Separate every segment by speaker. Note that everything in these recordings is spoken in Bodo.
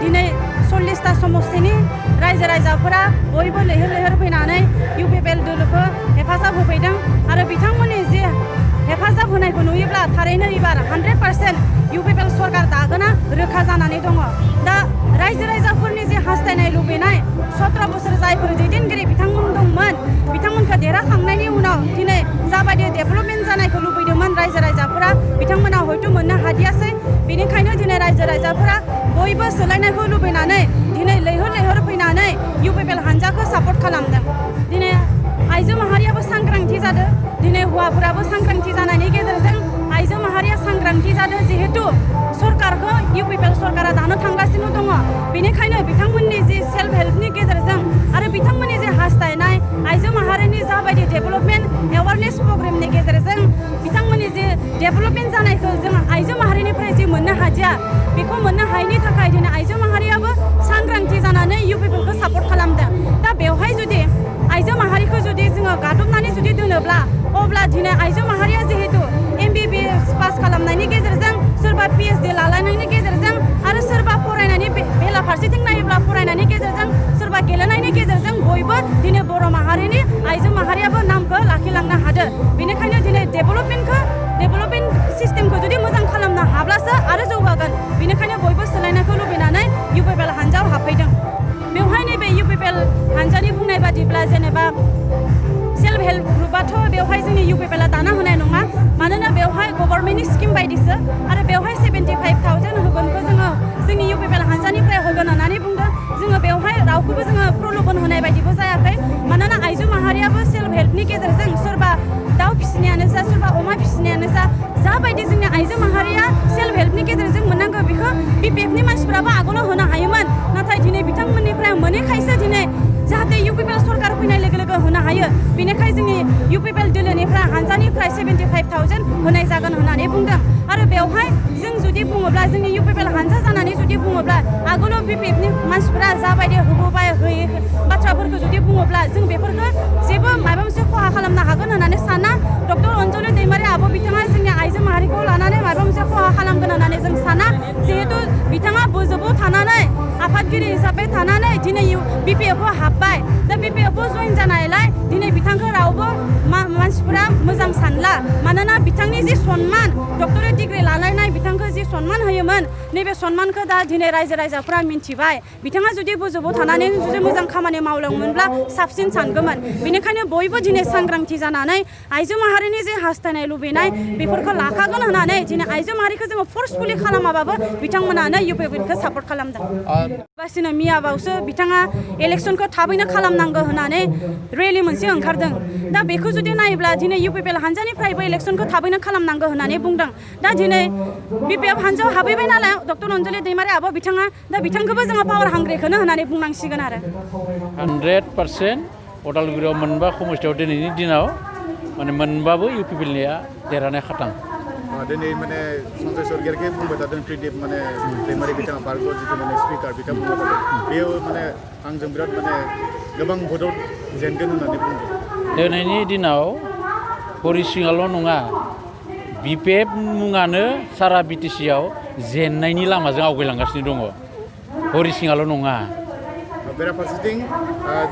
Speaker 1: दिनै 40टा समस्तिनि रायजो राजाफोरा बयबो लैहोर लैहोर फैनानै UPPL दोलोखौ हेफाजाब होफैदों आरो बिथांमोननि जे हेफाजाब होनायखौ नुयोब्ला थारैनो एबार 100% UPPL सरकार दागोना रोखा जानानै दङ। दा रायजो राजाफोरनि जे हास्थायनाय लुबैनाय 17 बोसोर जायफोर दैदेनगिरि बिथांमोन दंमोन बिथांमोनखौ देरहाखांनायनि उनाव दिनै जाबायदि डेभेलपमेन्ट जानायखौ लुबैदोंमोन रायजो राजाफोरा बिथांमोना हयथ' मोननो हादियासै। बेनिखायनो दिनै रायजो राजाफोरा बयबो सोलायनायखौ लुबैनानै दिनै लैहोर लैहोर फैनानै UPPL हानजाखौ सापर्ट खालामदों। दिनै आइजो माहारियाबो सांग्रांथि जादों। दिनै हौवाफोराबो सांग्रांथि जानायनि गेजेरजों आइजो माहारिया सांग्रांथि जादों जिहेतु सरकारखौ UPPL सरकारा दानो थांगासिनो दङ। बेनिखायनो बिथांमोननि जे सेल्फ हेल्पनि गेजेरजों आरो बिथांमोननि जे हास्थायनाय आइजो माहारिनि जाबायदि डेभेलपमेन्ट एवारनेस प्रग्रामनि गेजेरजों बिथांमोननि जे डेभेलपमेन्ट जानायखौ जों आइजो माहारिनिफ्राय जे मोननो हादिया बेखौ मोननो हायैनि थाखाय दिनै आइजो माहारियाबो सांग्रांथि जानानै UPPLखौ सापर्ट खालामदों। दा बेवहाय जुदि आइजो माहारिखौ जुदि जोङो गादबनानै जुदि दोनोब्ला अब्ला दिनै आइजो माहारिया जिहेतु MBBS पास खालामनायनि गेजेरजों सोरबा PhD लालायनायनि गेजेरजों आरो सोरबा फरायनायनि बेला फारसेथिं नायोब्ला फरायनायनि गेजेरजों सोरबा गेलेनायनि गेजेरजों बयबो दिनै बर' माहारिनि आइजो माहारियाबो नामखौ लाखिलांनो हादों। बेनिखायनो दिनै डेभेलपमेन्ट सिस्टेमखौ जुदि मोजां खालामनो हाब्लासो आरो जौगागोन। बेनिखायनो बयबो सोलायनायखौ लुबैनानै UPPL हानजायाव हाबफैदों। बेवहाय नैबे UPPL हानजानि बुंनाय बादिब्ला जेनेबा सेल्फ हेल्प ग्रुपआथ' बेवहाय जोंनि UPPLआ दाना होनाय नङा। मानोना बेवहाय गभर्नमेन्टनि स्किम बायदिसो आरो बेवहाय 75,000 होगोनखौ जोङो जोंनि UPPL हानजानिफ्राय होगोन होननानै बुंदों। जोङो बेवहाय रावखौबो जोङो प्रलोभन होनाय बायदिबो जायाखै। मानोना आइजो माहारियाबो सेल्फ हेल्पनि गेजेरजों सोरबा दाउ फिसिनायानो जा सोरबा अमा फिसिनायानो जा जाबायदि जोंनि आइजो माहारिया सेल्फ हेल्पनि गेजेरजों मोननांगौ बेखौ BPFनि मानसिफ्राबो आगोलाव होनो हायोमोन। नाथाय दिनै बिथांमोननिफ्राय मोनैखायसो दिनै जाहाथे UPPL सरकार फैनाय लोगो लोगो होनो हायो। बेनिखायनो जोंनि UPPL दोलोनिफ्राय हानजानिफ्राय 75,000 होनाय जागोन होननानै बुंदों। आरो बेवहाय जों जुदि बुङोब्ला जोंनि UPPL हानजा जानानै जुदि बुङोब्ला आगोलाव BPFनि मानसिफ्रा जाबायदि होबोबाय होयै बाथ्राफोरखौ जुदि बुङोब्ला जों बेफोरखौ जेबो माबा मोनसे खहा खालामनो हागोन होननानै साना। डक्टर अनजलि दैमारि आब' बिथाङा जोंनि आइजो माहारिखौ लानानै माबा मोनसे खहा खालामगोन होननानै जों साना। जिहेतु बिथाङा बोजोबाव थानानै आफादगिरि हिसाबै थानानै दिनै BPFआव हाबबाय। दा BPFआव जइन जानायलाय दिनै बिथांखौ रावबो मानसिफोरा मोजां सानला। मानोना बिथांनि जि सन्मान डक्टरेट डिग्री लालायनाय बिथांखौ जि सन्मान होयोमोन नैबे सन्मानखौ दा दिनै रायजो राजाफोरा मिन्थिबाय। बिथाङा जुदि बोजोबाव थानानै जुदि मोजां खामानि मावलांमोनब्ला साबसिन सानगौमोन। बेनिखायनो बयबो दिनै सांग्रांथि जानानै आइजो माहारिनि जे हास्थायनाय लुबैनाय बेफोरखौ लाखागोन होननानै दिनै आइजो माहारिखौ जोङो फर्सफुलि खालामाबाबो बिथांमोनानो UPPLखौ सापर्ट खालामदों। बासिनो मियाबावसो बिथाङा इलेक्सनखौ थाबैनो खालामनांगौ होननानै रेलि मोनसे ओंखारदों। दा बेखौ जुदि नायोब्ला दिनै UPPL हानजानिफ्रायबो इलेक्सनखौ थाबैनो खालामनांगौ होननानै बुंदों। दा दिनै BPF हानजायाव हाबैबाय नालाय डक्टर अनजलि दैमारि आब' बिथाङा दा बिथांखौबो जोङो पावार हांग्रिखौनो होननानै बुंनांसिगोन आरो
Speaker 2: 100% उदालगुरियाव मोनबा समस्थियाव दिनैनि दिनाव माने मोनबाबो UPPLनिया देरहानाय खाथां।
Speaker 3: दिनै माने सन्जय सरगियारिखौ बुंबाय थादों प्रिदिप माने दैमारि बिथाङा पार्कआव जिथु माने स्पिकार बिथाङा बुंबाय थादों बेयाव माने आंजों बिराद माने गोबां भटआव जेनगोन होननानै बुंदों।
Speaker 2: दिनैनि दिनाव हरिसिङाल' नङा BPF मुङानो सारा BTCआव जेननायनि लामाजों आवगायलांगासिनो दङ। हरिसिङाल' नङा।
Speaker 3: बेराफारसेथिं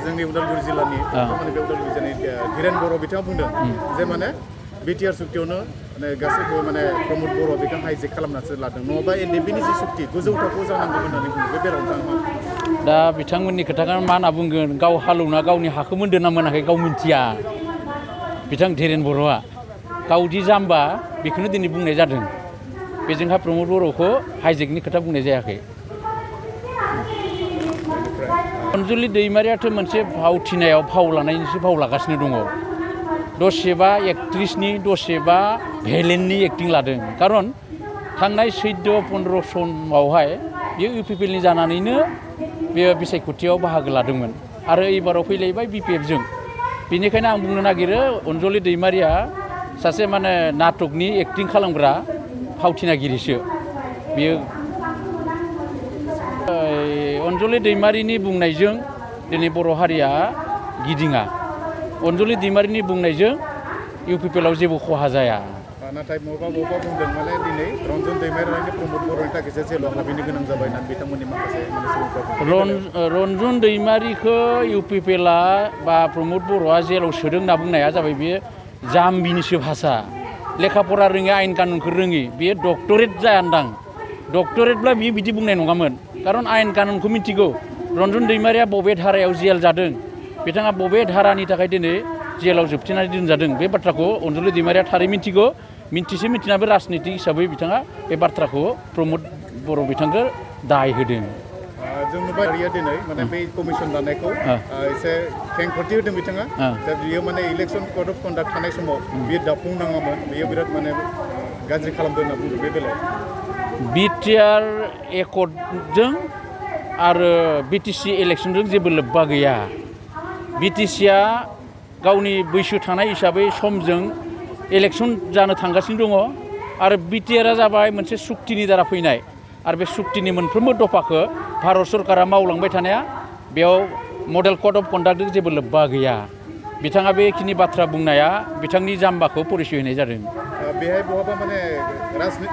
Speaker 3: जोंनि उदालगुरि जिल्लानि माने बे उदालगुरि जिल्लानि धीरेन बर' बिथाङा बुंदों जे माने BTR सुक्तियावनो माने गासैबो माने प्रमद बर' बेखौ हाइजेक खालामनासो लादों। नङाबा NDPनि जि सुक्ति गोजौ थाखोआव जानांगौ होननानै बुङो। बे बेलायाव नोंथाङा
Speaker 2: दा बिथांमोननि खोथाखौ मा होनना बुंगोन गाव हालौना गावनि हाखौ मोन्दों ना मोनाखै गाव मिन्थिया। बिथां धीरेन बर'आ गावदि जाम्बा बेखौनो दिनै बुंनाय जादों। बेजोंहा प्रमद बर'खौ हाइजेकनि खोथा बुंनाय जायाखै। अनजलि दैमारियाथ' मोनसे फावथिनायाव फाव लानायनिसो फाव लागासिनो दङ। दसेबा एक्ट्रिसनि दसेबा भेलेननि एक्टिं लादों। खारन थांनाय 14-15 समावहाय बेयो UPPLनि जानानैनो बेयो बिसायख'थियाव बाहागो लादोंमोन आरो एबाराव फैलायबाय BPFजों। बेनिखायनो आं बुंनो नागिरो अनजलि दैमारिया सासे माने नाटकनि एक्टिं खालामग्रा फावथिनागिरिसो। बेयो अनजलि दैमारिनि बुंनायजों दिनै बर' हारिया गिदिङा। अनजलि दैमारिनि बुंनायजों UPPLआव जेबो खहा जाया।
Speaker 3: नाथाय बबेबा बुंदों माने दिनै रन्जन दैमारिनि प्रमद बर'नि थाखायसो जेलाव हाबहैनो गोनां जाबाय होननानै बिथांमोननि माखासे सुबुंफोरा
Speaker 2: रन्जन दैमारिखौ इउपिपिएलआ बा प्रमद बर'आ जेलाव सोदों होनना बुंनाया जाबाय बेयो जाम्बिनिसो भाषा लेखा फरा रोङि आयेन कानुनखौ रोङि बेयो डक्टरेट जायान्दां डक्टरेटब्ला बियो बिदि बुंनाय नङामोन खारन आयेन कानुनखौ मिथिगौ रन्जन दैमारिया बबे धारायाव जेल जादों बिथाङा बबे धारानि थाखाय दिनै जेलाव जोबथेनानै दोनजादों बे बाथ्राखौ अनजुलि दैमारिया थारै मिथिगौ मिथिनाबो राजनितिक हिसाबै बिथाङा बे बाथ्राखौ प्रमद बर' बिथांखौ दाय होदों
Speaker 3: जों नुबाय दिनै माने बै कमिसन दानायखौ एसे खेंफोरथि होदों बिथाङा दा बियो माने इलेक्सन कड अफ कन्डाक्ट थानाय समाव बियो दाफुंनाङामोन बियो बिराद माने गाज्रि खालामदों होनना बुंदों बे बेलायाव
Speaker 2: बिटिआर एकर्डजों आरो बिटिसि इलेक्सनजों जेबो लोब्बा गैया बिटिसिआ गावनि बैसो थानाय हिसाबै समजों इलेक्सन जानो थांगासिनो दङ आरो बिटिआरआ जाबाय मोनसे सुक्तिनि द्वारा फैनाय आरो बे सुक्तिनि मोनफ्रोमबो दफाखौ भारत सरकारा मावलांबाय थानाया बेयाव मडेल कड अफ कन्डाक्टजों जेबो लोब्बा गैया बिथाङा बेखिनि बाथ्रा बुंनाया बिथांनि जाम्बाखौ परिचय होनाय जादों
Speaker 3: बेहाय बहाबा माने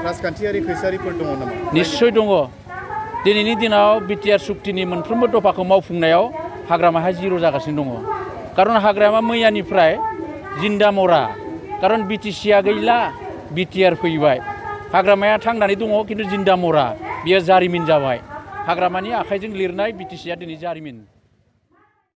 Speaker 3: राजखान्थियारि खैसारिफोर दङ नामा
Speaker 2: निश्चय दङ दिनैनि दिनाव बिटिआर सुक्तिनि मोनफ्रोमबो दफाखौ मावफुंनायाव हाग्रामाया जिर' जागासिनो दङ खारन हाग्रामा मैयानिफ्राय जिन्दा मरा खारन बिटिसिआ गैला बिटिआर फैबाय हाग्रामाया थांनानै दङ खिन्थु जिन्दा मरा बियो जारिमिन जाबाय हाग्रामानि आखाइजों लिरनाय बिटिसिआ दिनै जारिमिन